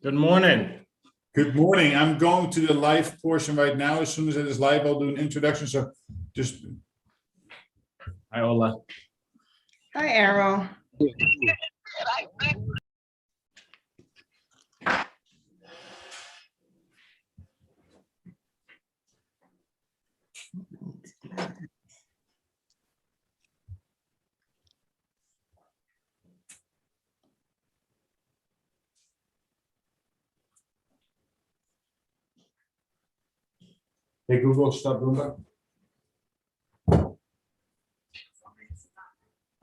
Good morning. Good morning. I'm going to the live portion right now. As soon as it is live, I'll do an introduction. So just. Hi, Ola. Hi, Errol. Hey, Google, stop Roomba.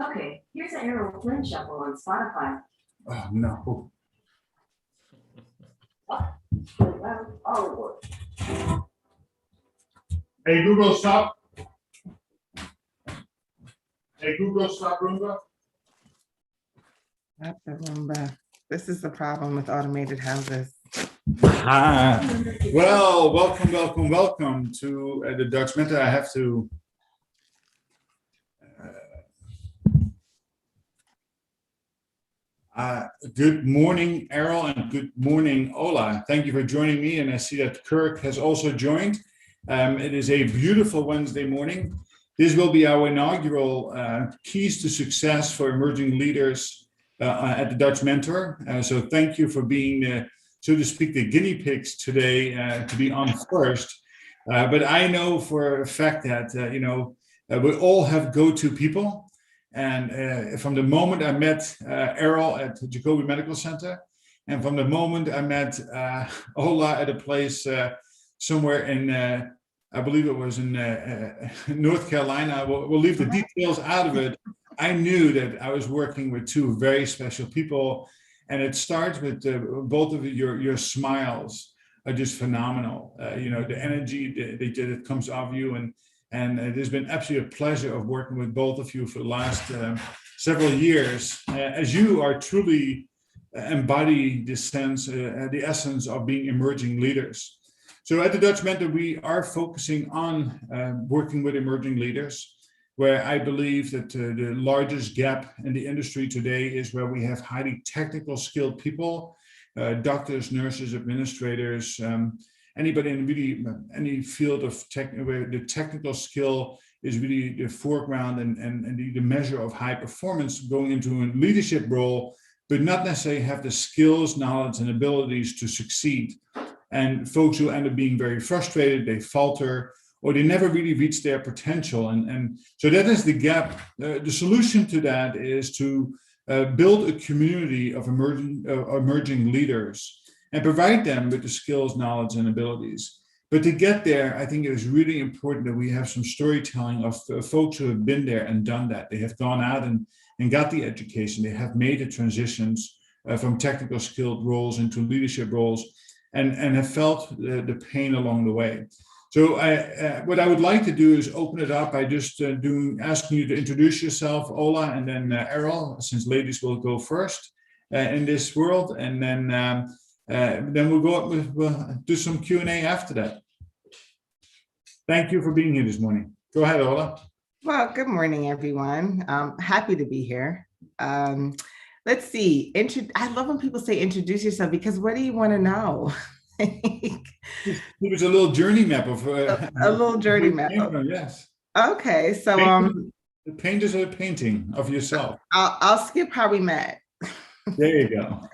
Okay, here's an Errol Flynn shuffle on Spotify. Oh, no. Oh, Hey, Google, stop. Hey, Google, stop Roomba. Not the Roomba. This is the problem with automated houses. Well, welcome to the Dutch Mentor. I have to. Good morning, Errol, and good morning, Ola. Thank you for joining me. And I see that Kirk has also joined. It is a beautiful Wednesday morning. This will be our inaugural Keys to Success for Emerging Leaders at the Dutch Mentor. So thank you for being, so to speak, the guinea pigs today to be on first. But I know for a fact that, we all have go-to people. And from the moment I met Errol at Jacobi Medical Center, and from the moment I met Ola at a place somewhere in, I believe it was in North Carolina, we'll leave the details out of it. I knew that I was working with two very special people, and it starts with both of your smiles are just phenomenal. The energy that comes off you, and it has been absolutely a pleasure of working with both of you for the last several years, as you are truly embody the sense, the essence of being emerging leaders. So at the Dutch Mentor, we are focusing on working with emerging leaders, where I believe that the largest gap in the industry today is where we have highly technical skilled people, doctors, nurses, administrators, anybody in really any field of tech where the technical skill is really the foreground and the measure of high performance going into a leadership role, but not necessarily have the skills, knowledge, and abilities to succeed. And folks who end up being very frustrated, they falter, or they never really reach their potential. And so that is the gap. The solution to that is to build a community of emerging leaders and provide them with the skills, knowledge, and abilities. But to get there, I think it is really important that we have some storytelling of folks who have been there and done that. They have gone out and got the education. They have made the transitions from technical skilled roles into leadership roles and have felt the pain along the way. So what I would like to do is open it up by just asking you to introduce yourself, Ola, and then Errol, since ladies will go first in this world, and then we'll do some Q&A after that. Thank you for being here this morning. Go ahead, Ola. Well, good morning, everyone. Happy to be here. Let's see. I love when people say introduce yourself, because what do you want to know? It was a little journey map of a little journey map. Yes. Okay, so paint is a painting of yourself. I'll skip how we met. There you go.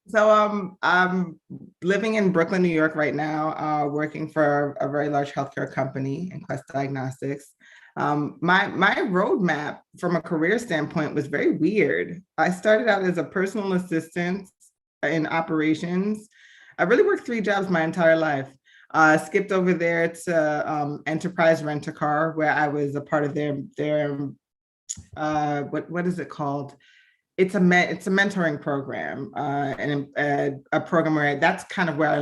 So I'm living in Brooklyn, New York right now, working for a very large healthcare company in Quest Diagnostics. My roadmap from a career standpoint was very weird. I started out as a personal assistant in operations. I really worked 3 jobs my entire life. Skipped over there to Enterprise Rent-A-Car, where I was a part of their what is it called? It's a mentoring program, and a program where that's kind of where I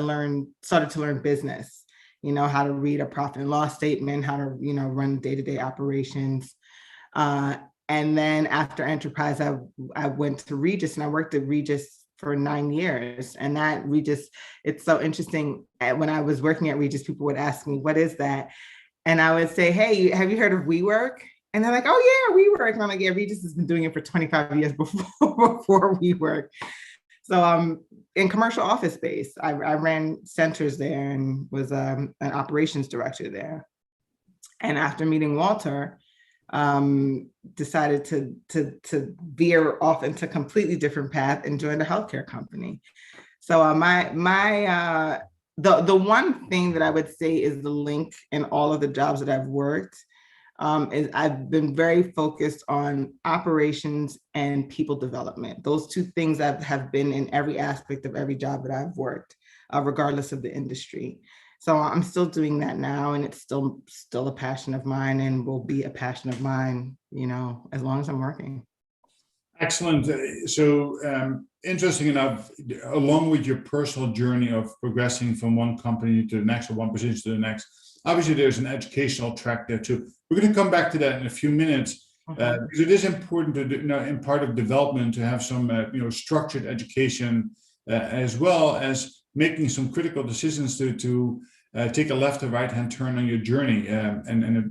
started to learn business. How to read a profit and loss statement, how to run day-to-day operations. And then after Enterprise, I went to Regis, and I worked at Regis for 9 years. And that Regis, it's so interesting. When I was working at Regis, people would ask me, what is that? And I would say, hey, have you heard of WeWork? And they're like, oh yeah, WeWork. And I'm like, yeah, Regis has been doing it for 25 years before WeWork. So in commercial office space, I ran centers there and was an operations director there. And after meeting Walter, decided to veer off into a completely different path and joined a healthcare company. So the one thing that I would say is the link in all of the jobs that I've worked is I've been very focused on operations and people development. Those two things have been in every aspect of every job that I've worked, regardless of the industry. So I'm still doing that now, and it's still a passion of mine, and will be a passion of mine, as long as I'm working. Excellent. So interesting enough, along with your personal journey of progressing from one company to the next, or one position to the next, obviously there's an educational track there too. We're going to come back to that in a few minutes, because it is important to, in part of development, to have some, structured education, as well as making some critical decisions to take a left or right-hand turn on your journey. And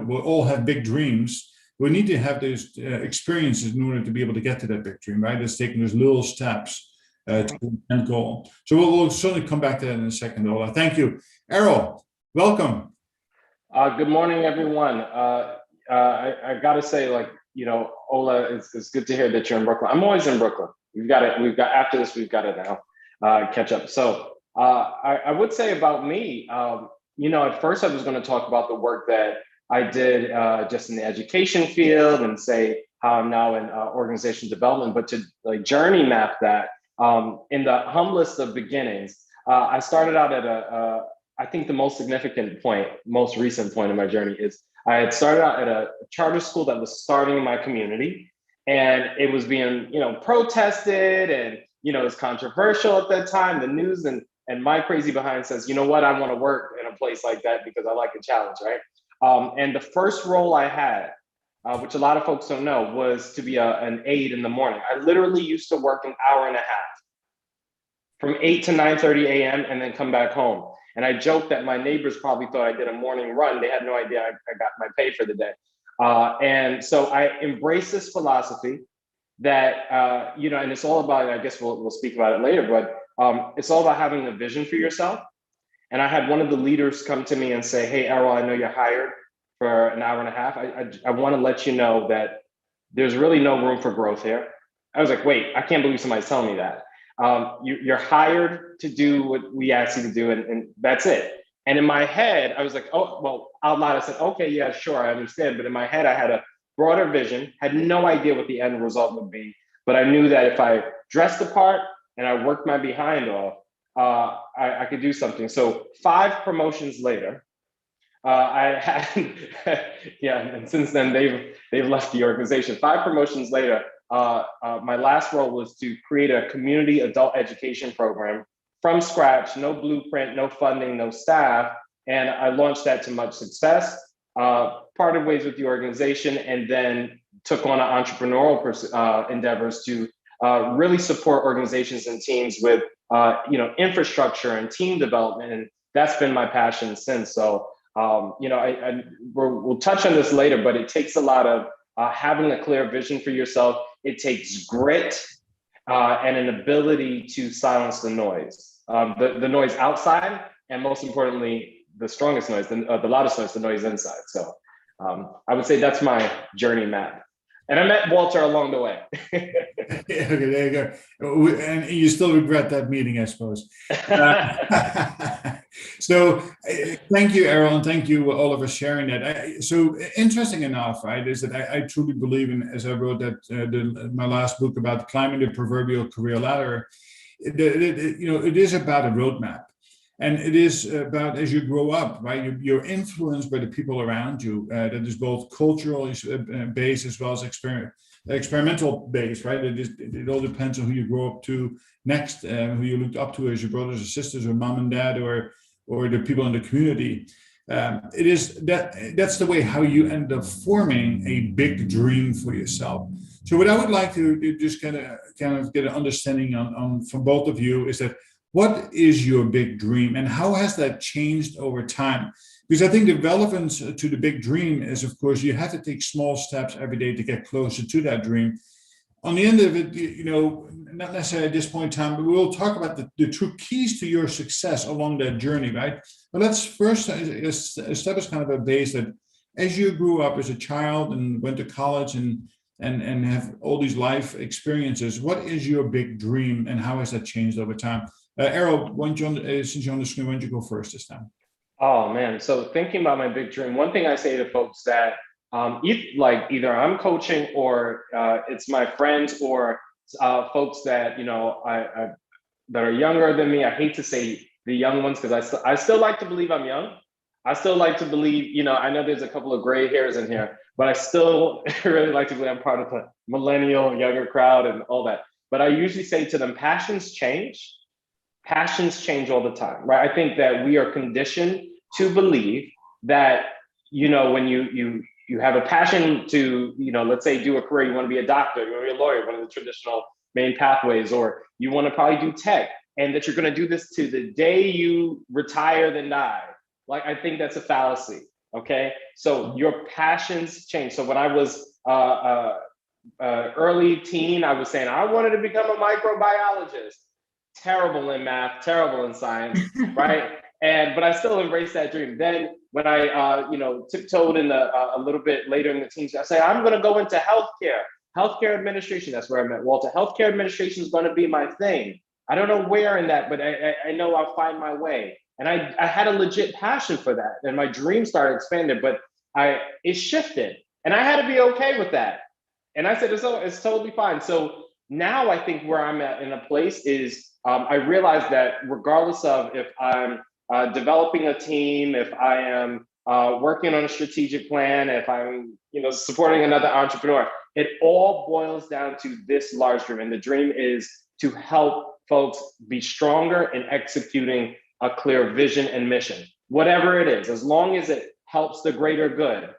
we'll all have big dreams. We need to have those experiences in order to be able to get to that big dream, right? It's taking those little steps to the end goal. So we'll certainly come back to that in a second, Ola. Thank you. Errol, welcome. Good morning, everyone. I got to say, Ola, it's good to hear that you're in Brooklyn. I'm always in Brooklyn. After this, we've got to now catch up. So I would say about me, at first I was going to talk about the work that I did just in the education field and say how I'm now in organization development, but to journey map that in the humblest of beginnings, I started out at I think the most significant point, most recent point in my journey is I had started out at a charter school that was starting in my community, and it was being, protested, and, it was controversial at that time, the news, and my crazy behind says, you know what, I want to work in a place like that because I like a challenge, right? And the first role I had, which a lot of folks don't know, was to be an aide in the morning. I literally used to work an hour and a half from 8 to 9:30 a.m. and then come back home. And I joked that my neighbors probably thought I did a morning run. They had no idea I got my pay for the day. And so I embraced this philosophy that, and it's all about, I guess we'll speak about it later, but it's all about having a vision for yourself. And I had one of the leaders come to me and say, hey, Errol, I know you're hired for an hour and a half. I want to let you know that there's really no room for growth here. I was like, wait, I can't believe somebody's telling me that. You're hired to do what we asked you to do, and that's it. And in my head, I was like, oh, well, out loud, I said, okay, yeah, sure, I understand. But in my head, I had a broader vision, had no idea what the end result would be. But I knew that if I dressed the part and I worked my behind off, I could do something. So 5 promotions later, I had, and since then they've left the organization. 5 promotions later, my last role was to create a community adult education program from scratch, no blueprint, no funding, no staff. And I launched that to much success, parted ways with the organization, and then took on entrepreneurial endeavors to really support organizations and teams with infrastructure and team development. And that's been my passion since. So, we'll touch on this later, but it takes a lot of having a clear vision for yourself. It takes grit and an ability to silence the noise, the noise outside, and most importantly, the strongest noise, the loudest noise, the noise inside. So I would say that's my journey map. And I met Walter along the way. Okay, there you go. And you still regret that meeting, I suppose. So thank you, Errol, and thank you, Oliver, sharing that. So interesting enough, right, is that I truly believe in, as I wrote that my last book about climbing the proverbial career ladder, it is about a roadmap. And it is about, as you grow up, right, you're influenced by the people around you. That is both cultural based as well as experimental based, right? It all depends on who you grow up to next, who you looked up to as your brothers or sisters, or mom and dad, or the people in the community. That's the way how you end up forming a big dream for yourself. So what I would like to just kind of get an understanding on from both of you is that, what is your big dream, and how has that changed over time? Because I think the relevance to the big dream is, of course, you have to take small steps every day to get closer to that dream. On the end of it, not necessarily at this point in time, but we'll talk about the true keys to your success along that journey, right? But let's first establish kind of a base that as you grew up as a child and went to college and have all these life experiences, what is your big dream and how has that changed over time? Errol, since you're on the screen, why don't you go first this time? Oh man, so thinking about my big dream, one thing I say to folks that either I'm coaching or it's my friends or folks that I that are younger than me. I hate to say the young ones because I still like to believe I'm young. I still like to believe, I know there's a couple of gray hairs in here, but I still really like to believe I'm part of the millennial younger crowd and all that. But I usually say to them, passions change all the time, right? I think that we are conditioned to believe that, when you have a passion to, let's say do a career, you want to be a doctor, you want to be a lawyer, one of the traditional main pathways, or you want to probably do tech, and that you're going to do this to the day you retire then die. Like, I think that's a fallacy, okay? So your passions change. So when I was early teen, I was saying I wanted to become a microbiologist. Terrible in math, terrible in science, right? But I still embrace that dream. Then when I, tiptoed in a little bit later in the teens, I say I'm going to go into healthcare administration. That's where I met Walter. Healthcare administration is going to be my thing. I don't know where in that, but I know I'll find my way. And I had a legit passion for that, and my dream started expanding. But it shifted, and I had to be okay with that. And I said it's totally fine. So now I think where I'm at in a place is I realize that regardless of if I'm developing a team, if I am working on a strategic plan, if I'm supporting another entrepreneur, it all boils down to this large dream. And the dream is to help folks be stronger in executing a clear vision and mission, whatever it is, as long as it helps the greater good.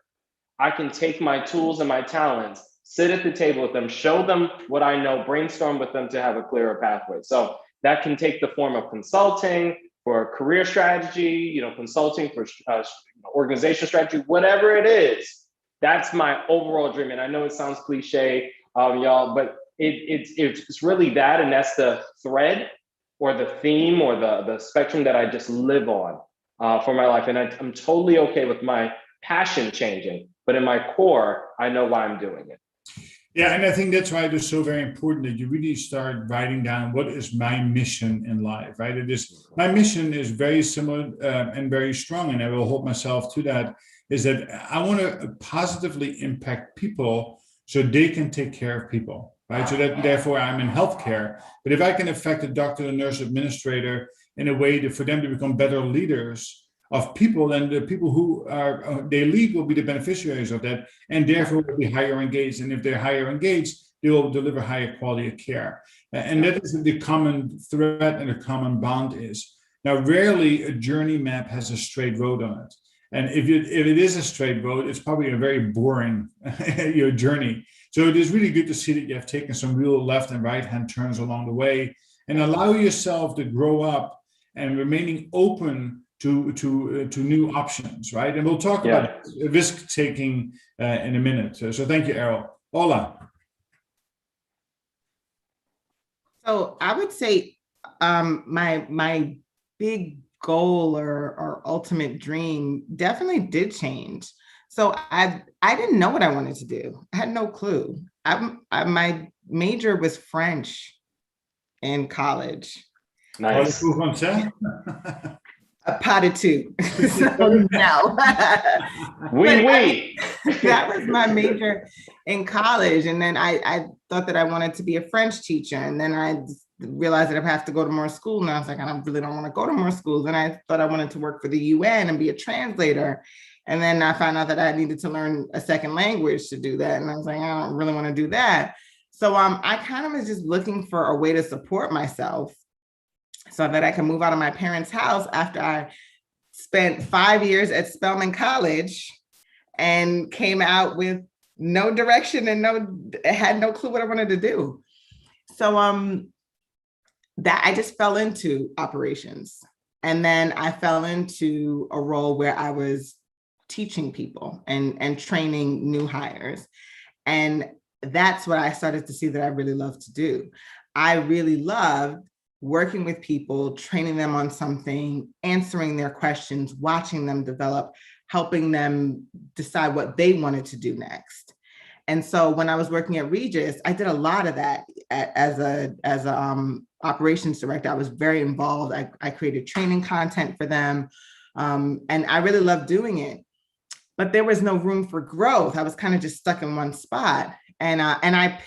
I can take my tools and my talents, sit at the table with them, show them what I know, brainstorm with them to have a clearer pathway. So that can take the form of consulting for career strategy, consulting for organization strategy, whatever it is. That's my overall dream. And I know it sounds cliche, y'all, but it's really that, and that's the thread or the theme or the spectrum that I just live on for my life. And I'm totally okay with my passion changing, but in my core, I know why I'm doing it. Yeah, and I think that's why it is so very important that you really start writing down what is my mission in life, right? My mission is very similar and very strong, and I will hold myself to that, is that I want to positively impact people so they can take care of people, right? So that therefore I'm in healthcare, but if I can affect a doctor, a nurse, administrator in a way for them to become better leaders of people, then the people who they lead will be the beneficiaries of that, and therefore will be higher engaged. And if they're higher engaged, they will deliver higher quality of care. And that is the common thread and the common bond is. Now, rarely a journey map has a straight road on it. And if it is a straight road, it's probably a very boring journey. So it is really good to see that you have taken some real left and right hand turns along the way, and allow yourself to grow up and remaining open to new options, right? And we'll talk about risk taking in a minute. So thank you, Errol. Ola. So I would say my big goal or ultimate dream definitely did change. So I didn't know what I wanted to do. I had no clue. My major was French in college. Nice. Pas de tout. So no. Oui. That was my major in college. And then I thought that I wanted to be a French teacher. And then I realized that I have to go to more school. And I was like, I really don't want to go to more schools. And I thought I wanted to work for the UN and be a translator. And then I found out that I needed to learn a second language to do that. And I was like, I don't really want to do that. So I kind of was just looking for a way to support myself so that I can move out of my parents' house after I spent 5 years at Spelman College and came out with no direction and had no clue what I wanted to do. So that I just fell into operations. And then I fell into a role where I was teaching people and training new hires. And that's what I started to see that I really love to do. I really loved working with people, training them on something, answering their questions, watching them develop, helping them decide what they wanted to do next. And so when I was working at Regis, I did a lot of that as a operations director. I was very involved. I created training content for them. And I really loved doing it. But there was no room for growth. I was kind of just stuck in one spot. And I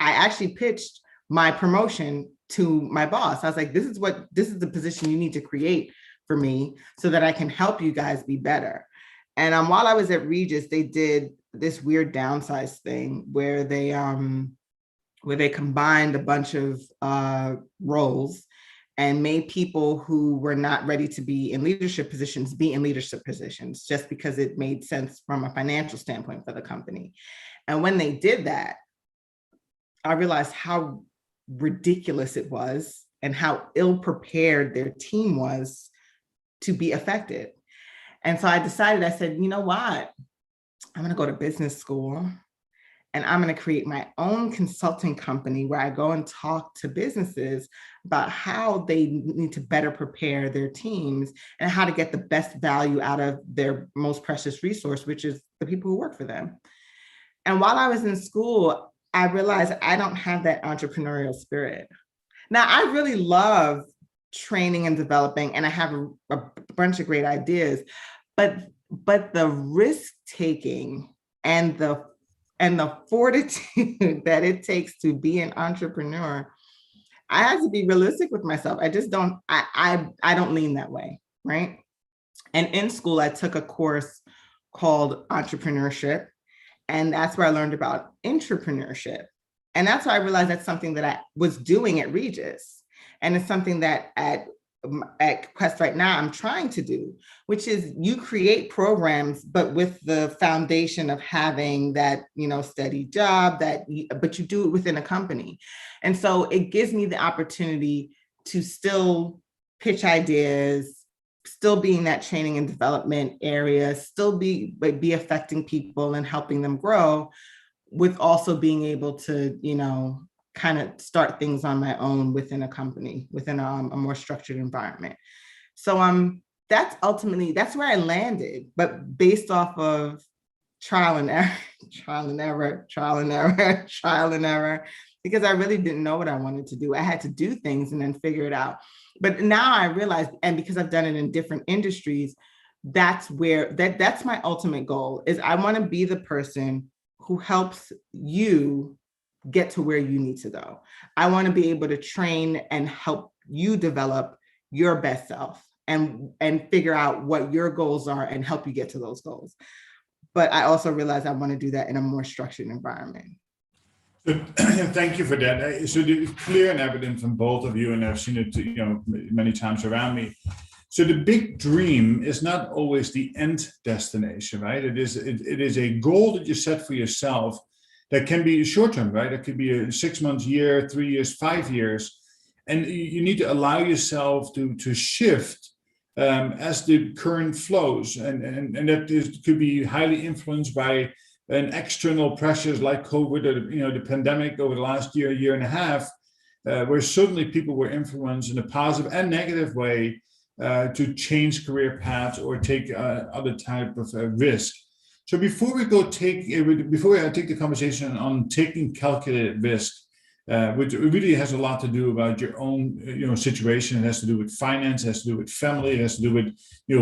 actually pitched my promotion to my boss. I was like, this is the position you need to create for me so that I can help you guys be better. And while I was at Regis, they did this weird downsize thing where they combined a bunch of roles and made people who were not ready to be in leadership positions be in leadership positions, just because it made sense from a financial standpoint for the company. And when they did that, I realized how ridiculous it was and how ill-prepared their team was to be effective. And so I decided, I said, you know what? I'm going to go to business school and I'm going to create my own consulting company where I go and talk to businesses about how they need to better prepare their teams and how to get the best value out of their most precious resource, which is the people who work for them. And while I was in school, I realized I don't have that entrepreneurial spirit. Now, I really love training and developing, and I have a bunch of great ideas, but the risk taking and the fortitude that it takes to be an entrepreneur, I have to be realistic with myself. I just don't, I don't lean that way, right? And in school, I took a course called entrepreneurship, and that's where I learned about entrepreneurship. And that's why I realized that's something that I was doing at Regis. And it's something that at Quest right now I'm trying to do, which is you create programs, but with the foundation of having that, steady job but you do it within a company. And so it gives me the opportunity to still pitch ideas, still be in that training and development area, still be affecting people and helping them grow, with also being able to, kind of start things on my own within a company, within a more structured environment. So that's where I landed, but based off of trial and error, because I really didn't know what I wanted to do. I had to do things and then figure it out. But now I realize, and because I've done it in different industries, that's my ultimate goal is I want to be the person who helps you get to where you need to go. I want to be able to train and help you develop your best self and figure out what your goals are and help you get to those goals. But I also realize I want to do that in a more structured environment. Thank you for that. So it's clear and evident from both of you, and I've seen it, many times around me. So the big dream is not always the end destination, right? It is a goal that you set for yourself that can be short term, right? It could be a 6 months, year, 3 years, 5 years, and you need to allow yourself to shift as the current flows, and that could be highly influenced by an external pressures like COVID or the pandemic over the last year and a half, where certainly people were influenced in a positive and negative way to change career paths or take other type of risk. So before I take the conversation on taking calculated risk, which really has a lot to do about your own situation. It has to do with finance, it has to do with family, it has to do with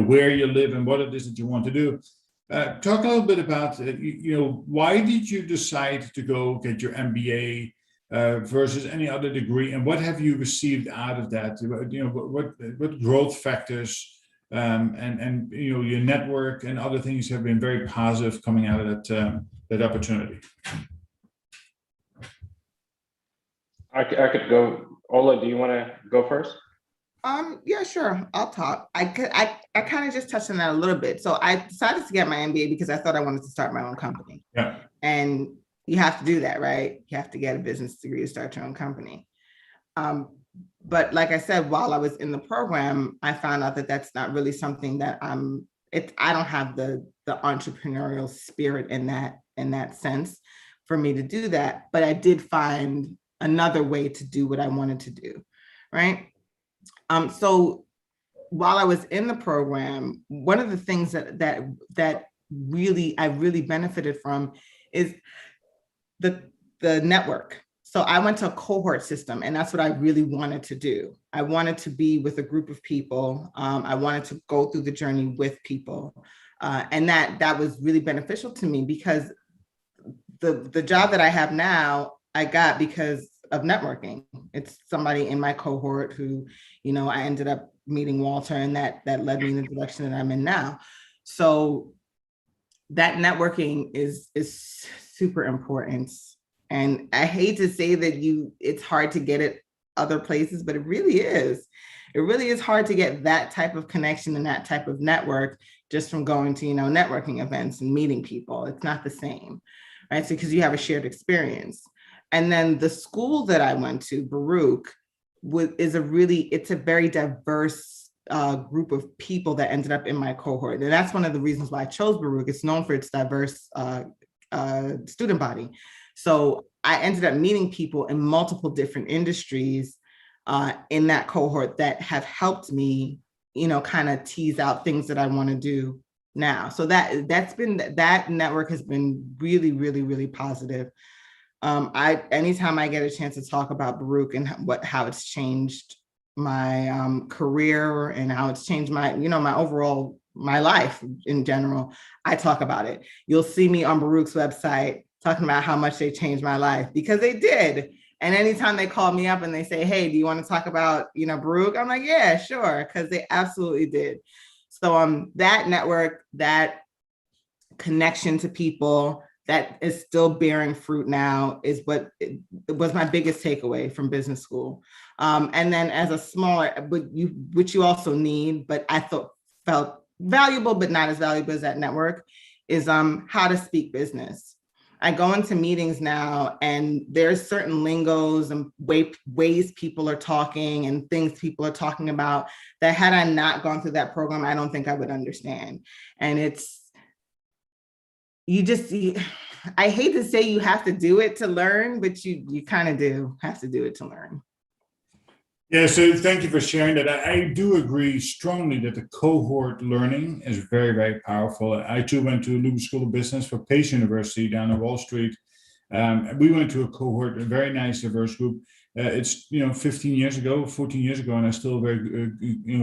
where you live and what it is that you want to do. Talk a little bit about why did you decide to go get your MBA versus any other degree, and what have you received out of that? What growth factors and your network and other things have been very positive coming out of that opportunity. I could go. Ola, do you want to go first? Yeah, sure. I'll talk. I kind of just touched on that a little bit. So I decided to get my MBA because I thought I wanted to start my own company. Yeah. And you have to do that, right? You have to get a business degree to start your own company. but like I said, while I was in the program, I found out that that's not really something that I don't have the entrepreneurial spirit in that sense for me to do that. But I did find another way to do what I wanted to do, right? So while I was in the program, one of the things that really I really benefited from is the network. So I went to a cohort system, and that's what I really wanted to do. I wanted to be with a group of people. I wanted to go through the journey with people, and that was really beneficial to me, because the job that I have now, I got because of networking. It's somebody in my cohort who, I ended up meeting Walter, and that led me in the direction that I'm in now. So that networking is super important. And I hate to say that it's hard to get it other places, but it really is. It really is hard to get that type of connection and that type of network just from going to, networking events and meeting people. It's not the same, right? So, because you have a shared experience. And then the school that I went to, Baruch, it's a very diverse group of people that ended up in my cohort. And that's one of the reasons why I chose Baruch. It's known for its diverse student body. So I ended up meeting people in multiple different industries in that cohort that have helped me, kind of tease out things that I want to do now. So that network has been really, really, really positive. Anytime I get a chance to talk about Baruch and how it's changed my career and how it's changed my, my life in general, I talk about it. You'll see me on Baruch's website talking about how much they changed my life, because they did. And anytime they call me up and they say, hey, do you want to talk about, Baruch? I'm like, yeah, sure. Because they absolutely did. So that network, that connection to people that is still bearing fruit now is what was my biggest takeaway from business school. And then as a smaller, which you also need, but I felt valuable, but not as valuable as that network, is how to speak business. I go into meetings now, and there's certain lingos and ways people are talking and things people are talking about that, had I not gone through that program, I don't think I would understand. And I hate to say you have to do it to learn, but you kind of do have to do it to learn. Yeah, so thank you for sharing that. I do agree strongly that the cohort learning is very, very powerful. I too went to Lubbock School of Business for Pace University down on Wall Street. We went to a cohort, a very nice, diverse group. It's 15 years ago, 14 years ago, and I'm still very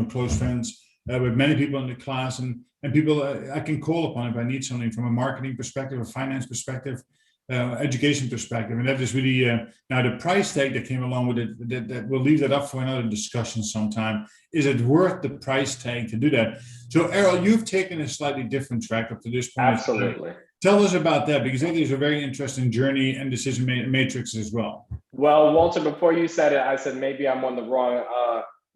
close friends with many people in the class, and people I can call upon if I need something from a marketing perspective, a finance perspective, education perspective. And that is really now the price tag that came along with it, that we'll leave that up for another discussion sometime. Is it worth the price tag to do that? So Errol, you've taken a slightly different track up to this point. Absolutely. Tell us about that, because that is a very interesting journey and decision matrix as well. Well, Walter, before you said it, I said maybe I'm on the wrong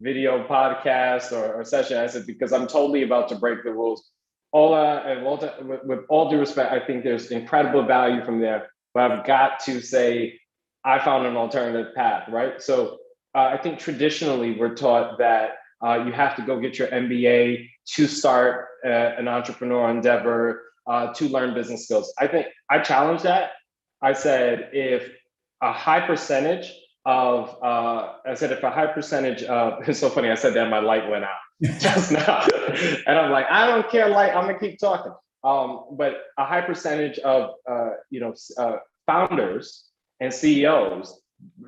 video podcast or session. I said, because I'm totally about to break the rules. Ola and Walter, with all due respect, I think there's incredible value from there, but I've got to say, I found an alternative path, right? So I think traditionally we're taught that you have to go get your MBA to start an entrepreneurial endeavor, to learn business skills. I think I challenged that. I said, if a high percentage of, it's so funny, I said that my light went out just now. And I'm like, I don't care, light, I'm gonna keep talking. But a high percentage of founders and CEOs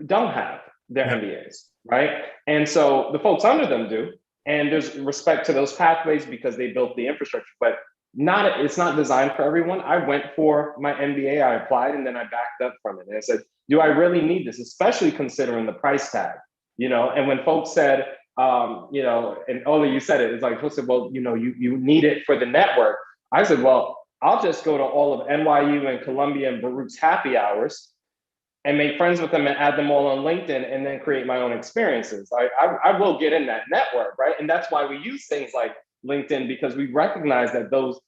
don't have their MBAs, right? And so the folks under them do, and there's respect to those pathways because they built the infrastructure, but it's not designed for everyone. I went for my MBA, I applied, and then I backed up from it. And I said, do I really need this? Especially considering the price tag, and when folks said, and Ola, you said it, it's like, folks said, well, you need it for the network. I said, well, I'll just go to all of NYU and Columbia and Baruch's happy hours and make friends with them and add them all on LinkedIn and then create my own experiences. I will get in that network, right? And that's why we use things like LinkedIn, because we recognize that those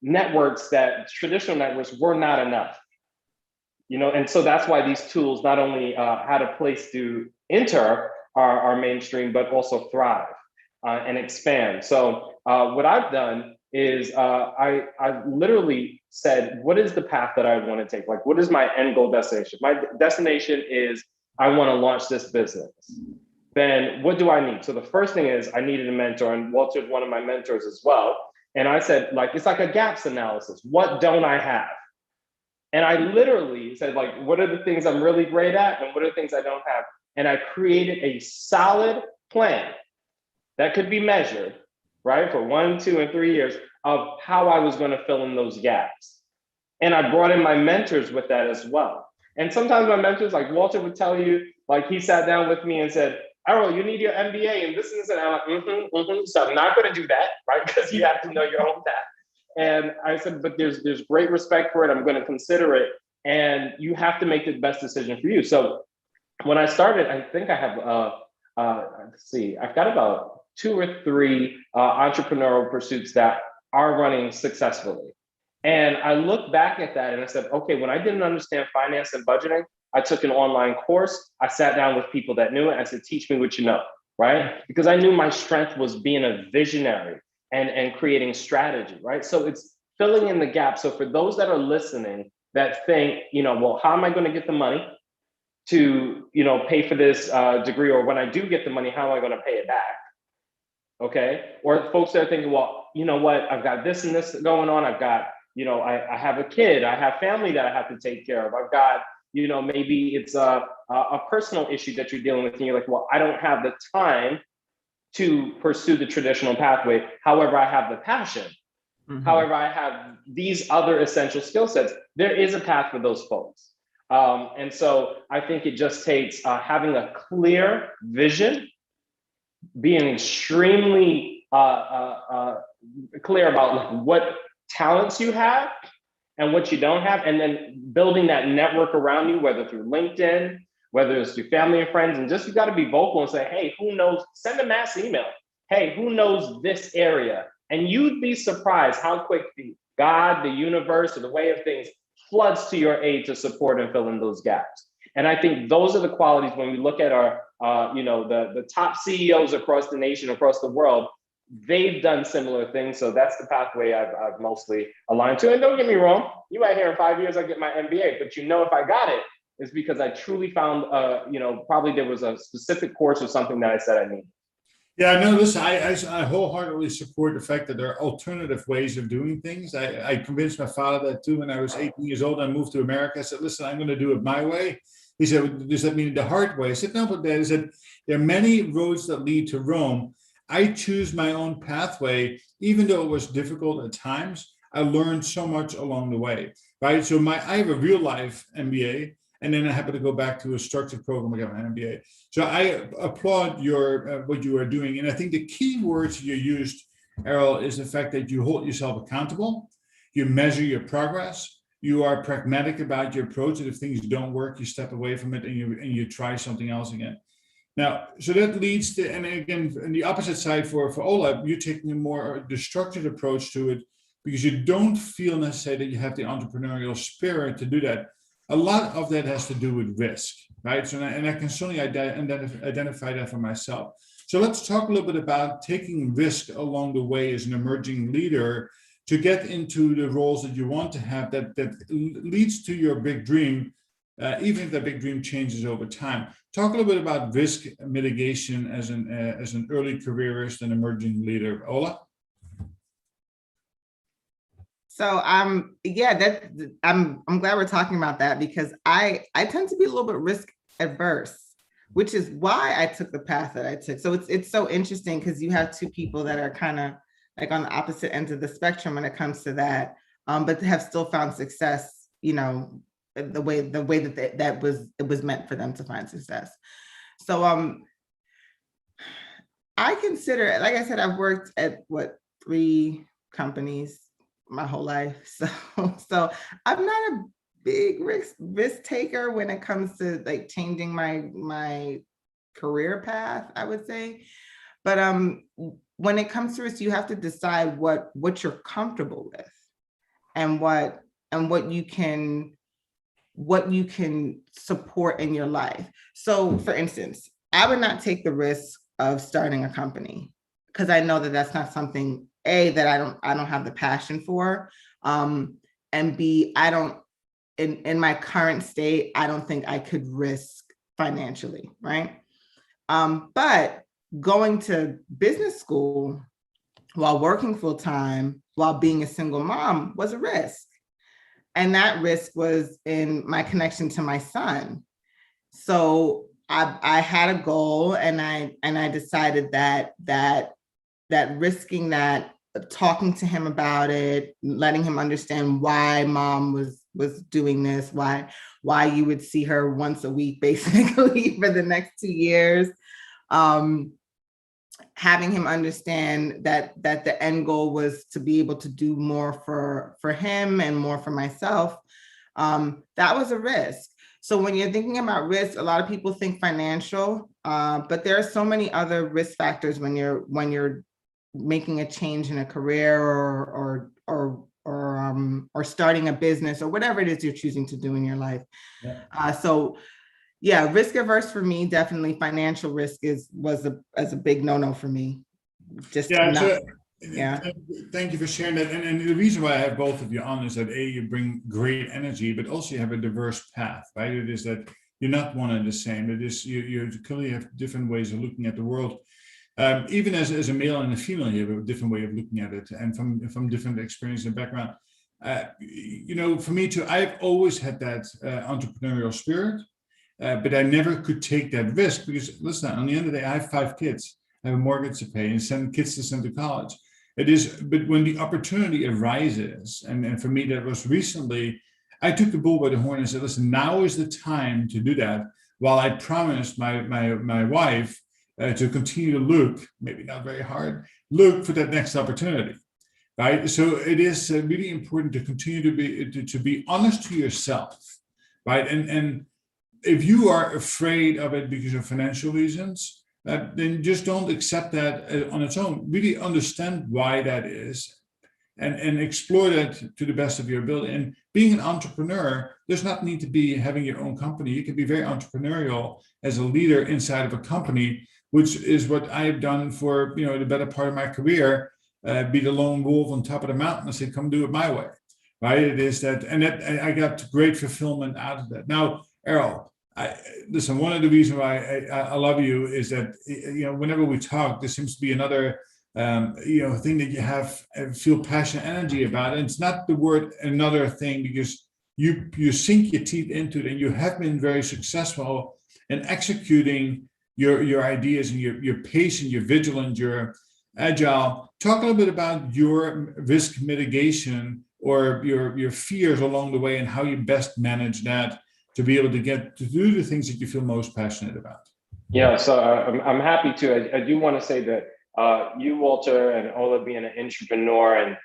networks, that traditional networks, were not enough. And so that's why these tools not only had a place to enter, are mainstream, but also thrive and expand. So what I've done is I literally said, what is the path that I want to take? Like, what is my end goal destination? My destination is I want to launch this business. Then what do I need? So the first thing is I needed a mentor, and Walter's one of my mentors as well. And I said, like, it's like a gaps analysis. What don't I have? And I literally said, like, what are the things I'm really great at and what are the things I don't have? And I created a solid plan that could be measured, right, for 1, 2, and 3 years of how I was going to fill in those gaps. And I brought in my mentors with that as well. And sometimes my mentors, like Walter would tell you, like he sat down with me and said, Errol, you need your MBA and this and this. And I'm like, So I'm not going to do that, right? Because you have to know your own path. And I said, but there's great respect for it. I'm going to consider it. And you have to make the best decision for you. So when I started, I think I have, let's see, I've got about 2 or 3 entrepreneurial pursuits that are running successfully. And I look back at that and I said, okay, when I didn't understand finance and budgeting, I took an online course. I sat down with people that knew it. I said, teach me what you know, right? Because I knew my strength was being a visionary and creating strategy, right? So it's filling in the gap. So for those that are listening that think, well, how am I going to get the money to, pay for this degree? Or when I do get the money, how am I going to pay it back? Okay. Or folks that are thinking, well, you know what? I've got this and this going on. I've got, I have a kid. I have family that I have to take care of. I've got, maybe it's a personal issue that you're dealing with. And you're like, well, I don't have the time to pursue the traditional pathway. However, I have the passion. Mm-hmm. However, I have these other essential skill sets. There is a path for those folks. And so I think it just takes having a clear vision, being extremely clear about like what talents you have and what you don't have, and then building that network around you, whether through LinkedIn, whether it's through family and friends, and just you got to be vocal and say, hey, who knows? Send a mass email. Hey, who knows this area? And you'd be surprised how quick God, the universe, or the way of things floods to your aid to support and fill in those gaps. And I think those are the qualities when we look at our, the top CEOs across the nation, across the world, they've done similar things. So that's the pathway I've mostly aligned to. And don't get me wrong, you might hear in 5 years I get my MBA, but if I got it, it's because I truly found, probably there was a specific course or something that I said I needed. Yeah, no, listen, I wholeheartedly support the fact that there are alternative ways of doing things. I convinced my father that too when I was 18 years old. I moved to America. I said, listen, I'm going to do it my way. He said, does that mean the hard way? I said, no, but Dad, I said, there are many roads that lead to Rome. I choose my own pathway, even though it was difficult at times. I learned so much along the way, right? So I have a real life MBA. And then I happen to go back to a structured program. I got my MBA. So I applaud what you are doing. And I think the key words you used, Errol, is the fact that you hold yourself accountable. You measure your progress. You are pragmatic about your approach. And if things don't work, you step away from it and you try something else again. Now, so that leads to, and again, on the opposite side for Ola, you're taking a more the structured approach to it because you don't feel necessarily that you have the entrepreneurial spirit to do that. A lot of that has to do with risk, right? So, and I can certainly identify that for myself. So let's talk a little bit about taking risk along the way as an emerging leader to get into the roles that you want to have that leads to your big dream, even if that big dream changes over time. Talk a little bit about risk mitigation as an early careerist and emerging leader. Ola? So I'm glad we're talking about that because I tend to be a little bit risk adverse, which is why I took the path that I took. So it's so interesting because you have 2 people that are kind of like on the opposite ends of the spectrum when it comes to that, but have still found success, the way that it was meant for them to find success. So I consider, like I said, I've worked at 3 companies my whole life. So I'm not a big risk taker when it comes to like changing my career path, I would say. But when it comes to risk, you have to decide what you're comfortable with and what you can support in your life. So for instance, I would not take the risk of starting a company because I know that that's not something, A, that I don't have the passion for. And B, I don't, in my current state, I don't think I could risk financially, right? But going to business school while working full time, while being a single mom was a risk. And that risk was in my connection to my son. So I had a goal, and I decided that risking that, talking to him about it, letting him understand why mom was doing this, why you would see her once a week basically for the next 2 years. Having him understand that the end goal was to be able to do more for him and more for myself. That was a risk. So when you're thinking about risk, a lot of people think financial, but there are so many other risk factors when you're making a change in a career or starting a business or whatever it is you're choosing to do in your life. Yeah. So yeah, risk averse for me, definitely. Financial risk was a big no-no for me. Just Yeah, not, so yeah. thank you for sharing that. And the reason why I have both of you on is that you bring great energy, but also you have a diverse path, right? It is that you're not one and the same. It is you clearly have different ways of looking at the world. Even as a male and a female, you have a different way of looking at it, and from different experience and background. For me too, I've always had that entrepreneurial spirit. But I never could take that risk because, listen, on the end of the day, I have 5 kids. I have a mortgage to pay and 7 kids to send to college. But when the opportunity arises, and for me, that was recently, I took the bull by the horn and said, listen, now is the time to do that. While I promised my wife to continue to look, maybe not very hard, look for that next opportunity. Right. So it is really important to continue to be honest to yourself. Right. And if you are afraid of it because of financial reasons, then just don't accept that on its own. Really understand why that is and explore that to the best of your ability. And being an entrepreneur does not need to be having your own company. You can be very entrepreneurial as a leader inside of a company, which is what I've done for the better part of my career. Be the lone wolf on top of the mountain and say, come do it my way. Right? It is that, and that I got great fulfillment out of that. Now, Errol, listen, one of the reasons why I love you is that, whenever we talk, there seems to be another, thing that you have, feel passion, energy about. And it's not the word another thing, because you sink your teeth into it, and you have been very successful in executing your ideas, and you're patient, you're vigilant, you're agile. Talk a little bit about your risk mitigation or your fears along the way and how you best manage that to be able to get to do the things that you feel most passionate about. Yeah, so I'm happy to. I do want to say that you, Walter, and Ola being an entrepreneur, and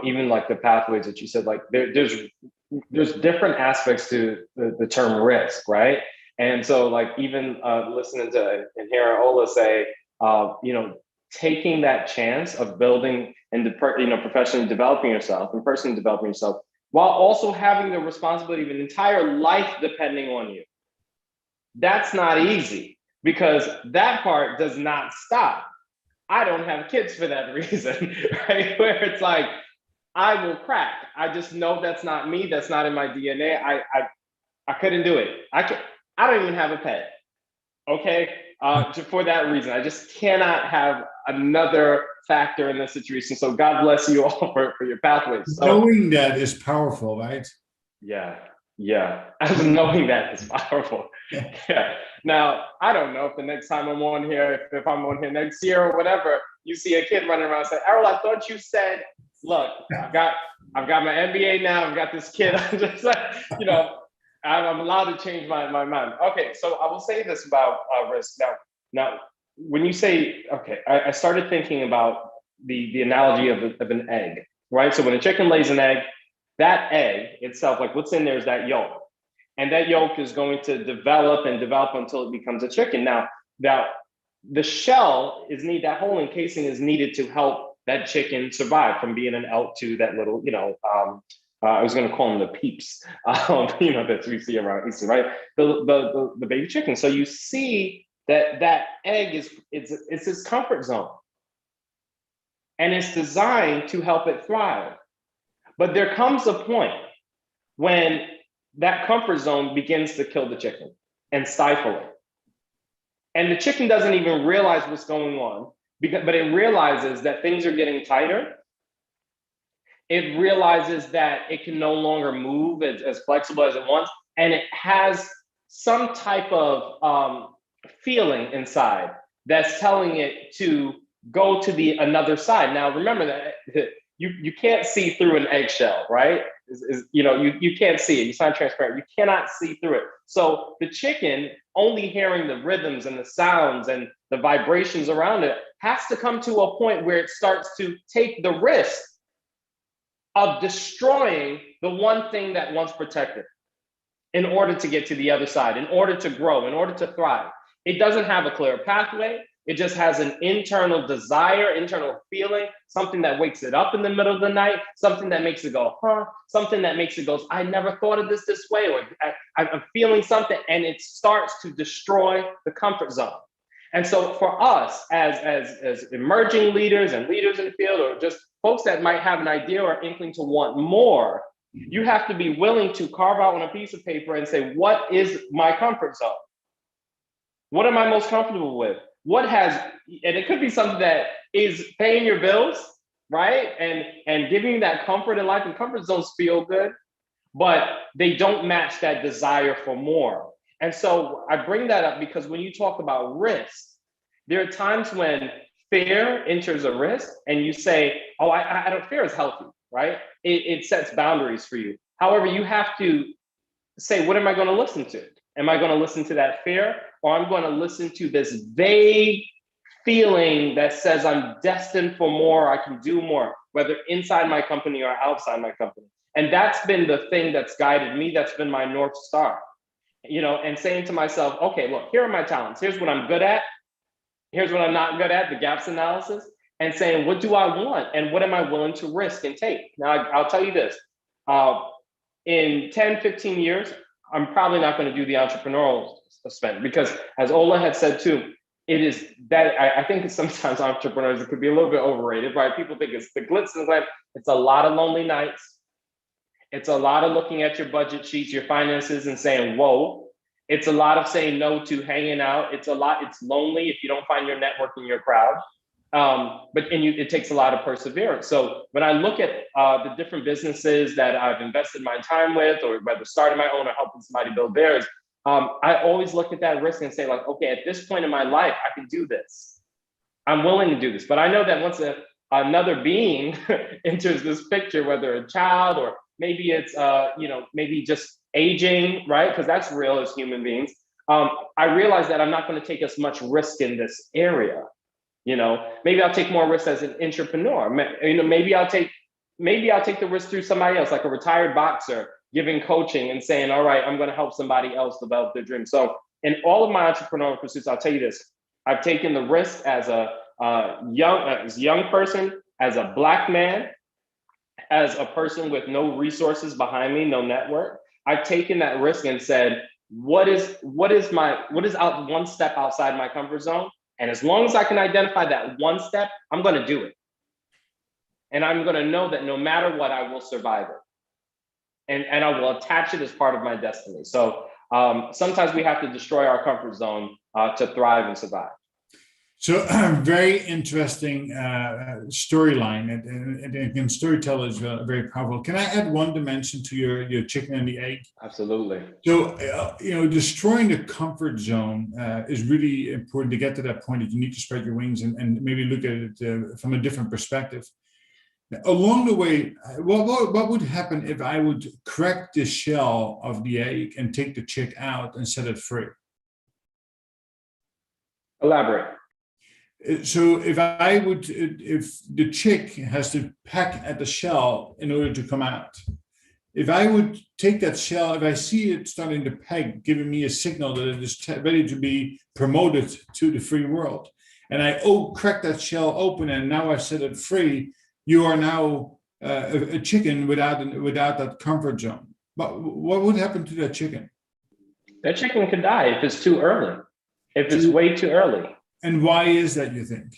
even like the pathways that you said, like there's different aspects to the term risk, right? And so like even listening to and hearing Ola say, taking that chance of building and professionally developing yourself and personally developing yourself, while also having the responsibility of an entire life depending on you. That's not easy, because that part does not stop. I don't have kids for that reason, right? Where it's like, I will crack. I just know that's not me. That's not in my DNA. I couldn't do it. I don't even have a pet. Okay, for that reason, I just cannot have another factor in this situation. So God bless you all for your pathways. So, knowing that is powerful, right? Yeah. Knowing that is powerful. Yeah. Now, I don't know if the next time I'm on here, if I'm on here next year or whatever, you see a kid running around saying, Errol, I thought you said, look, I've got my MBA now. I've got this kid. I'm just like, I'm allowed to change my mind. Okay, so I will say this about risk. Now, when you say, okay, I started thinking about the analogy of an egg, right? So when a chicken lays an egg, that egg itself, like what's in there is that yolk. And that yolk is going to develop until it becomes a chicken. Now the shell that whole encasing is needed to help that chicken survive from being an elk to that little, I was going to call them the peeps, that we see around Easter, right? The baby chicken. So you see that egg it's his comfort zone. And it's designed to help it thrive. But there comes a point when that comfort zone begins to kill the chicken and stifle it. And the chicken doesn't even realize what's going on, but it realizes that things are getting tighter. It realizes that it can no longer move as flexible as it wants. And it has some type of feeling inside that's telling it to go to the another side. Now, remember that you can't see through an eggshell, right? You can't see it. It's not transparent. You cannot see through it. So the chicken, only hearing the rhythms and the sounds and the vibrations around it, has to come to a point where it starts to take the risk of destroying the one thing that once protected in order to get to the other side, in order to grow, in order to thrive. It doesn't have a clear pathway. It just has an internal desire, internal feeling, something that wakes it up in the middle of the night, something that makes it go, huh? Something that makes it go, I never thought of this way, or I'm feeling something, and it starts to destroy the comfort zone. And so for us as emerging leaders and leaders in the field, or just folks that might have an idea or inkling to want more, you have to be willing to carve out on a piece of paper and say, what is my comfort zone? What am I most comfortable with? And it could be something that is paying your bills, right? And giving you that comfort in life. And comfort zones feel good, but they don't match that desire for more. And so I bring that up because when you talk about risk, there are times when fear enters a risk and you say, oh, I don't, fear is healthy, right? It sets boundaries for you. However, you have to say, what am I going to listen to? Am I going to listen to that fear, or I'm going to listen to this vague feeling that says I'm destined for more, I can do more, whether inside my company or outside my company? And that's been the thing that's guided me. That's been my North Star, and saying to myself, okay, look, here are my talents. Here's what I'm good at. Here's what I'm not good at, the gaps analysis, and saying, what do I want? And what am I willing to risk and take? Now, I'll tell you this, in 10, 15 years, I'm probably not going to do the entrepreneurial spend, because as Ola had said too, it is that I think sometimes entrepreneurs, it could be a little bit overrated, right? People think it's the glitz and glam. It's a lot of lonely nights. It's a lot of looking at your budget sheets, your finances, and saying, whoa. It's a lot of saying no to hanging out. It's lonely if you don't find your network in your crowd. It takes a lot of perseverance. So when I look at the different businesses that I've invested my time with, or whether starting my own or helping somebody build theirs, I always look at that risk and say, like, okay, at this point in my life, I can do this. I'm willing to do this. But I know that once another being enters this picture, whether a child or maybe it's maybe just aging, right? Because that's real as human beings. I realize that I'm not going to take as much risk in this area. Maybe I'll take more risk as an entrepreneur. Maybe I'll take the risk through somebody else, like a retired boxer, giving coaching and saying, all right, I'm going to help somebody else develop their dream. So in all of my entrepreneurial pursuits, I'll tell you this, I've taken the risk as a young person, as a Black man, as a person with no resources behind me, no network. I've taken that risk and said, what is out one step outside my comfort zone? And as long as I can identify that one step, I'm going to do it. And I'm going to know that no matter what, I will survive it. And I will attach it as part of my destiny. So sometimes we have to destroy our comfort zone to thrive and survive. So very interesting storyline, and storytelling is very powerful. Can I add one dimension to your chicken and the egg? Absolutely. So destroying the comfort zone is really important to get to that point that you need to spread your wings and maybe look at it from a different perspective. Along the way, what would happen if I would crack the shell of the egg and take the chick out and set it free? Elaborate. So if the chick has to peck at the shell in order to come out, if I would take that shell, if I see it starting to peck, giving me a signal that it is ready to be promoted to the free world, and I crack that shell open and now I set it free, you are now a chicken without that comfort zone. But what would happen to that chicken? That chicken could die if it's too early. If it's way too early. And why is that, you think?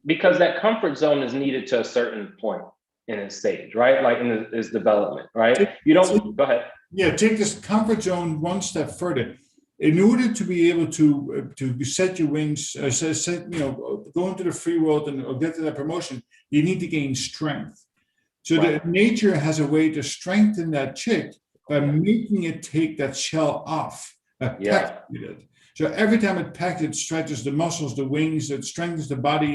Because that comfort zone is needed to a certain point in its stage, right? Like in its development, right? You don't, go ahead. Yeah, take this comfort zone one step further. In order to be able to set your wings, go into the free world and or get to that promotion, you need to gain strength. So Right. the nature has a way to strengthen that chick by making it take that shell off, Yeah. it. So every time it pecks, it stretches the muscles, the wings, it strengthens the body,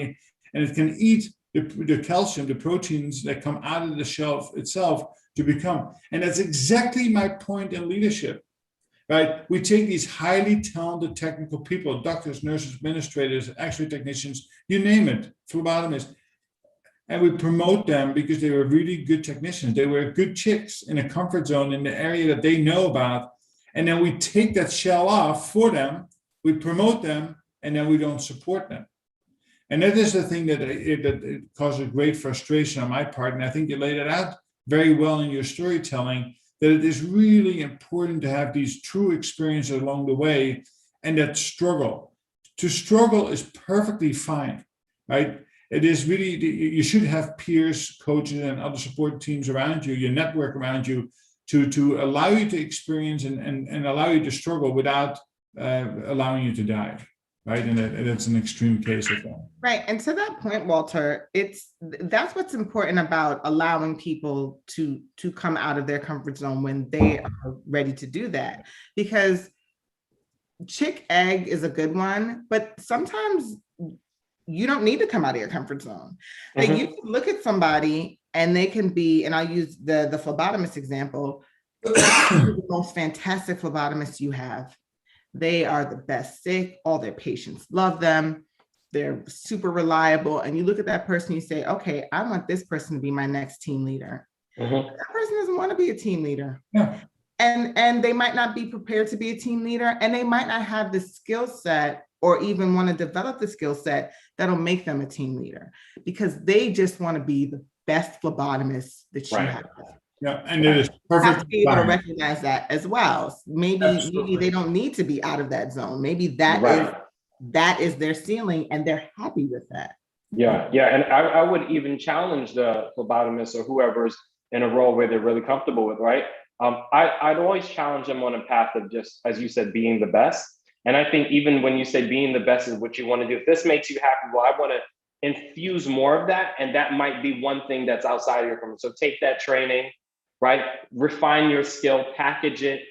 and it can eat the calcium, the proteins that come out of the shell itself to become. And that's exactly my point in leadership, right? We take these highly talented technical people, doctors, nurses, administrators, X-ray technicians, you name it, phlebotomists, and we promote them because they were really good technicians. They were good chicks in a comfort zone in the area that they know about. And then we take that shell off for them, we promote them, and then we don't support them. And that is the thing that it causes great frustration on my part. And I think you laid it out very well in your storytelling, that it is really important to have these true experiences along the way and that struggle. To struggle is perfectly fine, right? It is really, you should have peers, coaches, and other support teams around you, your network around you, to allow you to experience and allow you to struggle without allowing you to die, right? And it's an extreme case of that. Right. And to that point, Walter, that's what's important about allowing people to come out of their comfort zone when they are ready to do that. Because chick egg is a good one, but sometimes you don't need to come out of your comfort zone. Like you can look at somebody and they can be, and I'll use the phlebotomist example, the most fantastic phlebotomist you have. They are the best sick, all their patients love them. They're super reliable. And you look at that person, you say, okay, I want this person to be my next team leader. That person doesn't want to be a team leader. Yeah. And they might not be prepared to be a team leader, and they might not have the skill set or even want to develop the skill set that'll make them a team leader, because they just want to be the best phelotomist that you have. Yeah, and it is perfect. Have to be able to recognize that as well. Maybe they don't need to be out of that zone. Maybe that is their ceiling, and they're happy with that. Yeah, and I would even challenge the phlebotomist or whoever's in a role where they're really comfortable with, right? I'd always challenge them on a path of just, as you said, being the best. And I think even when you say being the best is what you want to do, if this makes you happy, well, I want to infuse more of that. And that might be one thing that's outside of your comfort. So take that training, right? Refine your skill, package it,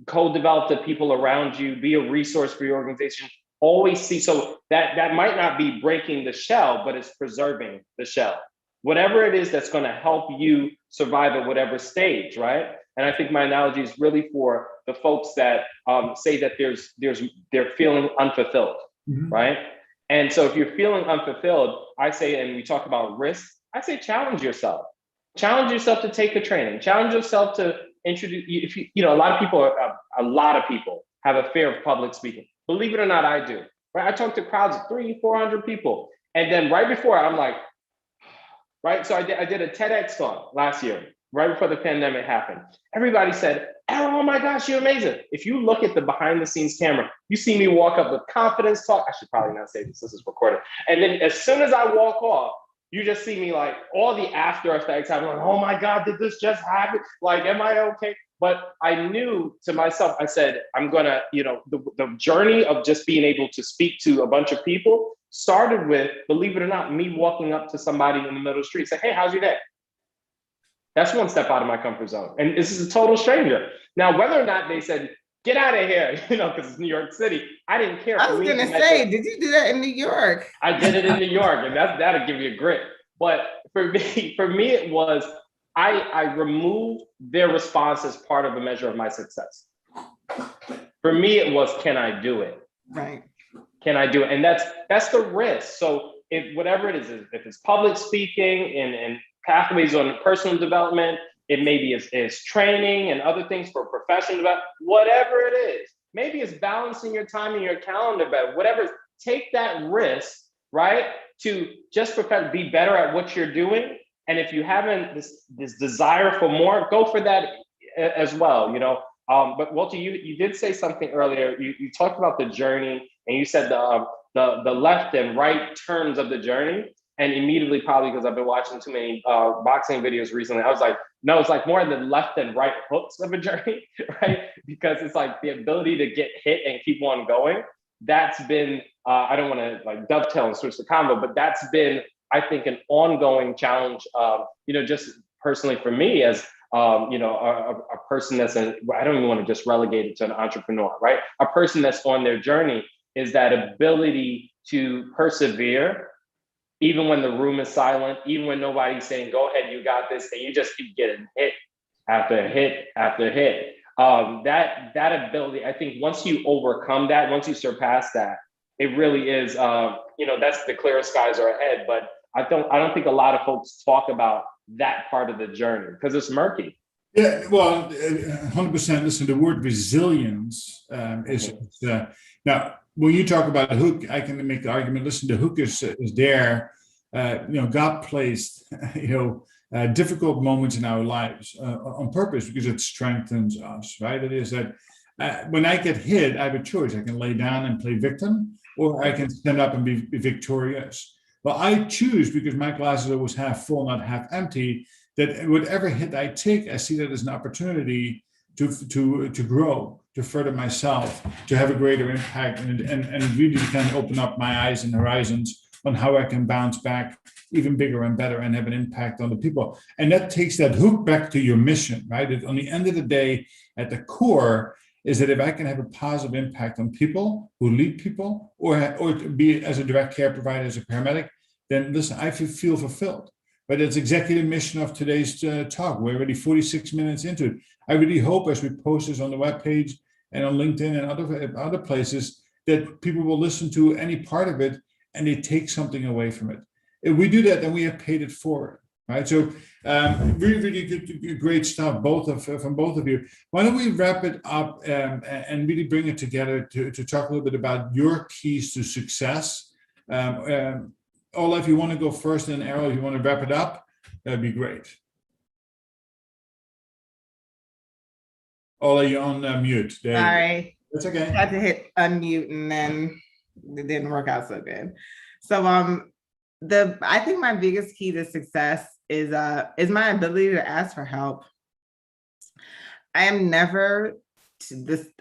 co-develop the people around you, be a resource for your organization. Always see, so that might not be breaking the shell, but it's preserving the shell. Whatever it is that's going to help you survive at whatever stage, right? And I think my analogy is really for the folks that say that they're feeling unfulfilled, right? And so if you're feeling unfulfilled, I say, and we talk about risk, I say challenge yourself. Challenge yourself to take the training. Challenge yourself to introduce, a lot of people have a fear of public speaking. Believe it or not, I do. Right? I talk to crowds of 300-400 people. And then right before, I'm like, right? So I did a TEDx talk last year, right before the pandemic happened. Everybody said, oh my gosh, you're amazing. If you look at the behind the scenes camera, you see me walk up with confidence talk. I should probably not say this is recorded. And then as soon as I walk off, you just see me like all the after effects. I'm like, oh my God, did this just happen? Like, am I okay? But I knew to myself, I said, I'm gonna, the journey of just being able to speak to a bunch of people started with, believe it or not, me walking up to somebody in the middle of the street, say, hey, how's your day? That's one step out of my comfort zone. And this is a total stranger. Now, whether or not they said, get out of here, because it's New York City, I didn't care. I was gonna say, did you do that in New York? I did it in New York, and that'll give you a grit. But for me, it was, I removed their response as part of a measure of my success. For me, it was, can I do it? Right. Can I do it? And that's the risk. So if whatever it is, if it's public speaking and pathways on personal development, it maybe is training and other things for professional development, whatever it is, maybe it's balancing your time and your calendar better, whatever, take that risk, right? To just be better at what you're doing. And if you haven't this desire for more, go for that as well. But Walter, you did say something earlier. You talked about the journey, and you said the left and right turns of the journey. And immediately, probably because I've been watching too many boxing videos recently, I was like, no, it's like more the left and right hooks of a journey, right? Because it's like the ability to get hit and keep on going. That's been, I don't want to like dovetail and switch the convo, but that's been, I think, an ongoing challenge, just personally for me as, a person that's I don't even want to just relegate it to an entrepreneur, right? A person that's on their journey is that ability to persevere even when the room is silent, even when nobody's saying, go ahead, you got this, and you just keep getting hit after hit after hit. That ability, I think once you overcome that, once you surpass that, it really is, that's the clear skies are ahead. But I don't think a lot of folks talk about that part of the journey because it's murky. Yeah, well, 100%. Listen, the word resilience is now. When you talk about the hook, I can make the argument. Listen, the hook is there. God placed difficult moments in our lives on purpose because it strengthens us, right? It is that when I get hit, I have a choice. I can lay down and play victim, or I can stand up and be victorious. Well, I choose because my glass is always half full, not half empty. That whatever hit I take, I see that as an opportunity to grow, to further myself, to have a greater impact, and really kind of open up my eyes and horizons on how I can bounce back even bigger and better and have an impact on the people. And that takes that hook back to your mission, right? That on the end of the day, at the core, is that if I can have a positive impact on people who lead people, or to be as a direct care provider, as a paramedic, then listen, I feel fulfilled. But it's executive mission of today's talk. We're already 46 minutes into it. I really hope as we post this on the webpage and on LinkedIn and other places that people will listen to any part of it and they take something away from it. If we do that, then we have paid it forward, right? So really, really good, great stuff, from both of you. Why don't we wrap it up and really bring it together to talk a little bit about your keys to success. Ola, if you want to go first, and Errol, if you want to wrap it up, that'd be great. Ola, you're on mute. Sorry. That's okay. I had to hit unmute and then it didn't work out so good. So I think my biggest key to success is my ability to ask for help. I am never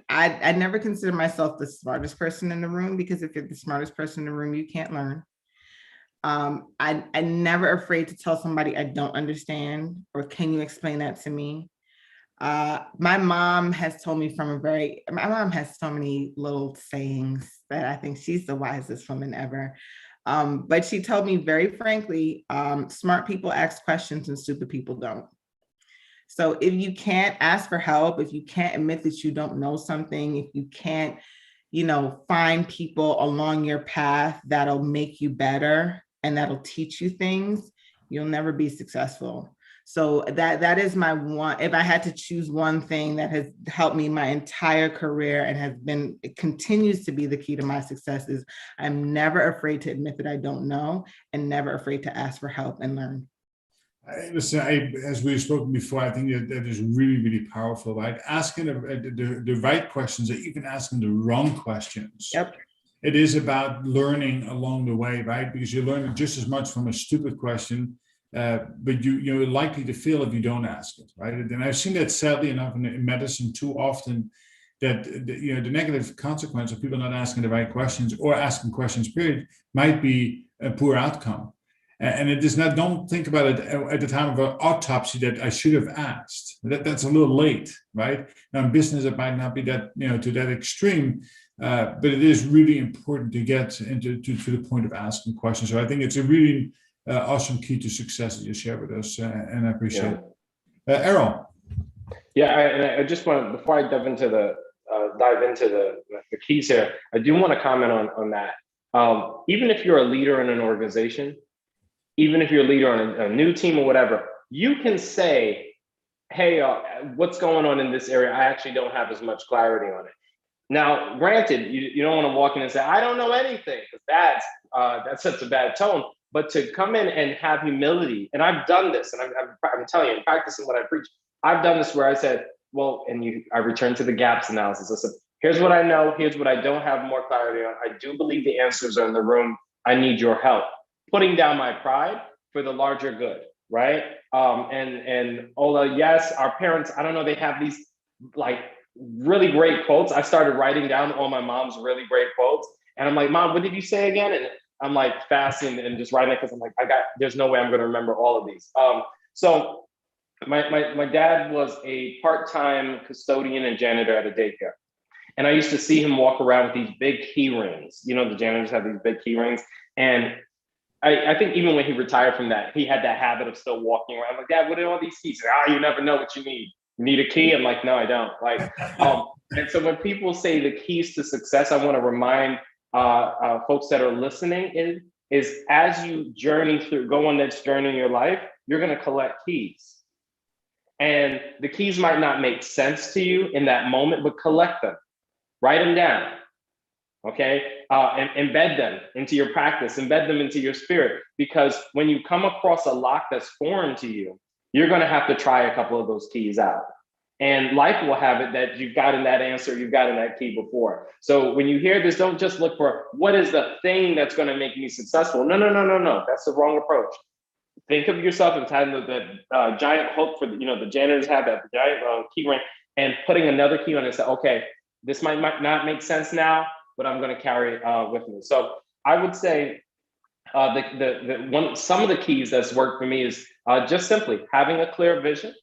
I never consider myself the smartest person in the room, because if you're the smartest person in the room, you can't learn. I'm never afraid to tell somebody I don't understand, or can you explain that to me? My mom has told me my mom has so many little sayings that I think she's the wisest woman ever. But she told me very frankly, smart people ask questions and stupid people don't. So if you can't ask for help, if you can't admit that you don't know something, if you can't, find people along your path that'll make you better and that'll teach you things, you'll never be successful. So that is my one. If I had to choose one thing that has helped me my entire career and it continues to be the key to my success, is I'm never afraid to admit that I don't know, and never afraid to ask for help and learn. Listen, as we've spoken before, I think that is really, really powerful, right? Asking the right questions, or even asking the wrong questions. Yep. It is about learning along the way, right? Because you learn just as much from a stupid question, but you're likely to fail if you don't ask it, right? And I've seen that sadly enough in medicine too often, that the negative consequence of people not asking the right questions, or asking questions period, might be a poor outcome. And it is not, don't think about it at the time of an autopsy that I should have asked. That's a little late, right? Now in business, it might not be that, to that extreme, but it is really important to get to the point of asking questions. So I think it's a really awesome key to success that you share with us, and I appreciate it. Errol. Yeah, I just want, before I dive into the keys here, I do want to comment on that. Even if you're a leader in an organization, even if you're a leader on a new team or whatever, you can say, hey, what's going on in this area? I actually don't have as much clarity on it. Now, granted, you don't want to walk in and say, I don't know anything, because that sets a bad tone. But to come in and have humility, and I've done this, and I'm telling you, I'm practicing what I preach. I've done this where I said, I returned to the gaps analysis. I said, here's what I know, here's what I don't have more clarity on. I do believe the answers are in the room. I need your help. Putting down my pride for the larger good, right? And Ola, yes, our parents, I don't know, they have these like really great quotes. I started writing down all my mom's really great quotes. And I'm like, Mom, what did you say again? And I'm like fasting and just writing it because I'm like, there's no way I'm going to remember all of these. So my dad was a part-time custodian and janitor at a daycare. And I used to see him walk around with these big key rings. You know, the janitors have these big key rings. And I think even when he retired from that, he had that habit of still walking around. I'm like, Dad, what are all these keys? You never know what you need. You need a key? I'm like, no, I don't. Like, and so when people say the keys to success, I want to remind folks that are listening is as you go on this journey in your life, you're going to collect keys. And the keys might not make sense to you in that moment, but collect them, write them down, okay? And embed them into your practice, embed them into your spirit, because when you come across a lock that's foreign to you, you're going to have to try a couple of those keys out. And life will have it that you've gotten that answer, you've gotten that key before. So when you hear this, don't just look for what is the thing that's going to make me successful. No. That's the wrong approach. Think of yourself as having that giant hook for the janitors have that giant key ring, and putting another key on it and say, okay, this might not make sense now, but I'm going to carry it with me. So I would say some of the keys that's worked for me is just simply having a clear vision.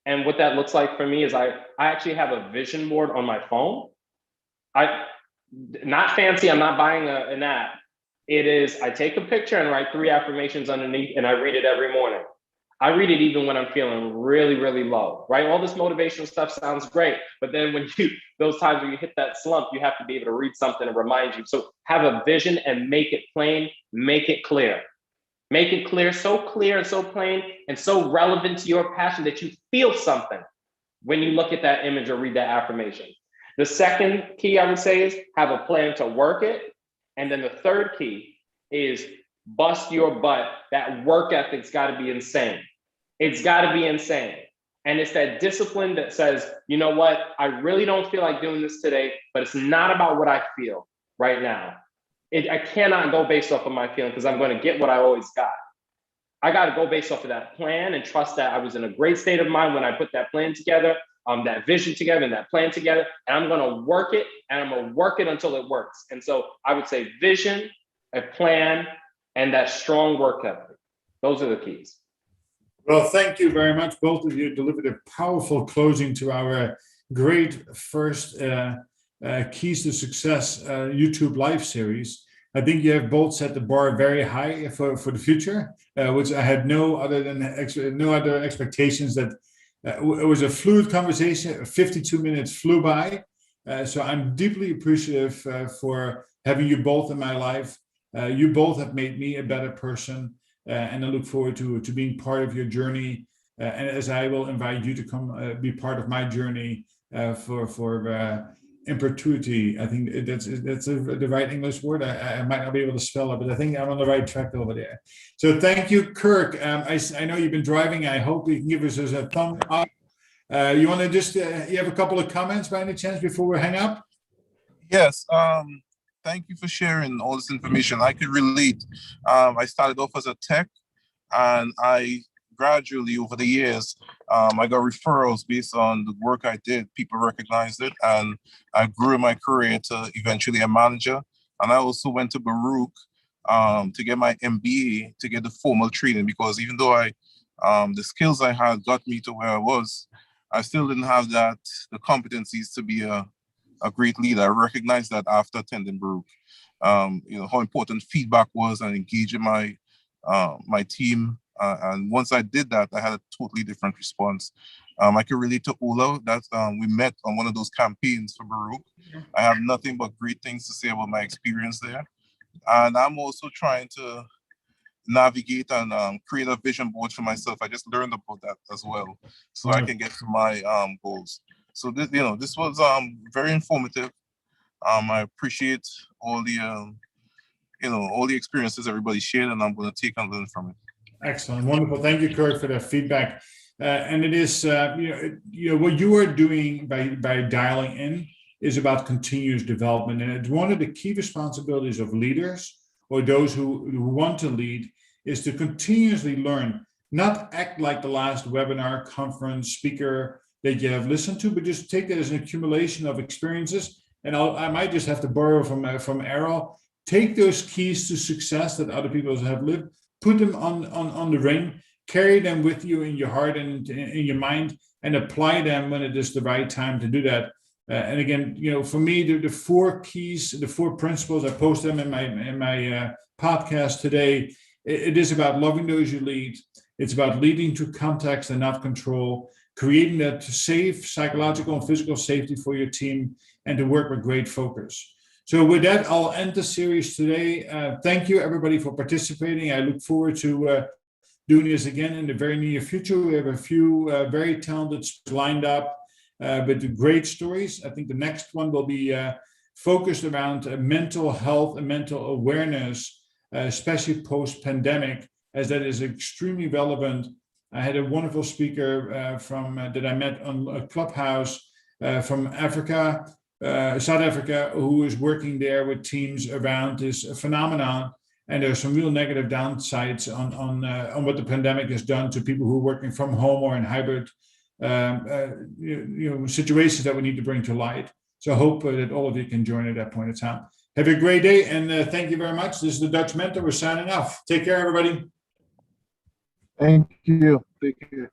And what that looks like for me is I actually have a vision board on my phone. Not fancy, I'm not buying an app. It is, I take a picture and write 3 affirmations underneath, and I read it every morning. I read it even when I'm feeling really, really low, right? All this motivational stuff sounds great, but then those times when you hit that slump, you have to be able to read something and remind you. So have a vision and make it plain, make it clear. Make it clear and so plain and so relevant to your passion that you feel something when you look at that image or read that affirmation. The second key I would say is have a plan to work it. And then the third key is bust your butt. That work ethic's got to be insane. It's got to be insane. And it's that discipline that says, you know what, I really don't feel like doing this today, but it's not about what I feel right now. I cannot go based off of my feeling because I'm going to get what I always got. I got to go based off of that plan and trust that I was in a great state of mind when I put that plan together, that vision together and that plan together, and I'm going to work it, and I'm going to work it until it works. And so I would say vision, a plan, and that strong work ethic. Those are the keys. Well, thank you very much. Both of you delivered a powerful closing to our great first Keys to Success YouTube live series. I think you have both set the bar very high for the future, which I had no other expectations. That it was a fluid conversation. 52 minutes flew by, so I'm deeply appreciative for having you both in my life. You both have made me a better person, and I look forward to being part of your journey. And as I will invite you to come be part of my journey for in perpetuity. I think that's the right English word. I might not be able to spell it, but I think I'm on the right track over there. So thank you, Kirk. I know you've been driving. I hope you can give us a thumb up. You want to just, you have a couple of comments by any chance before we hang up? Yes. Thank you for sharing all this information. I could relate. I started off as a tech, and I gradually over the years, I got referrals based on the work I did. People recognized it, and I grew in my career to eventually a manager. And I also went to Baruch to get my MBA, to get the formal training, because even though the skills I had got me to where I was, I still didn't have the competencies to be a great leader. I recognized that after attending Baruch, how important feedback was and engaging my team. And once I did that, I had a totally different response. I can relate to Ola that we met on one of those campaigns for Baruch. I have nothing but great things to say about my experience there. And I'm also trying to navigate and create a vision board for myself. I just learned about that as well, so I can get to my goals. So this was very informative. I appreciate all the all the experiences everybody shared, and I'm going to take and learn from it. Excellent, wonderful. Thank you, Kirk, for that feedback. And it is, what you are doing by dialing in is about continuous development. And it's one of the key responsibilities of leaders or those who want to lead is to continuously learn, not act like the last webinar, conference, speaker that you have listened to, but just take that as an accumulation of experiences. And I might just have to borrow from Errol. Take those keys to success that other people have lived, put them on the ring, carry them with you in your heart and in your mind, and apply them when it is the right time to do that. And again, for me, the 4 keys, the 4 principles, I post them in my podcast today. It is about loving those you lead. It's about leading to context and not control, creating that safe psychological and physical safety for your team, and to work with great focus. So with that, I'll end the series today. Thank you, everybody, for participating. I look forward to doing this again in the very near future. We have a few very talented lined up with great stories. I think the next one will be focused around mental health and mental awareness, especially post-pandemic, as that is extremely relevant. I had a wonderful speaker that I met on Clubhouse from Africa, South Africa, who is working there with teams around this phenomenon. And there's some real negative downsides on what the pandemic has done to people who are working from home or in hybrid situations that we need to bring to light. So I hope that all of you can join at that point in time. Have a great day, and thank you very much. This is the Dutch Mentor. We're signing off. Take care, everybody. Thank you. Take care.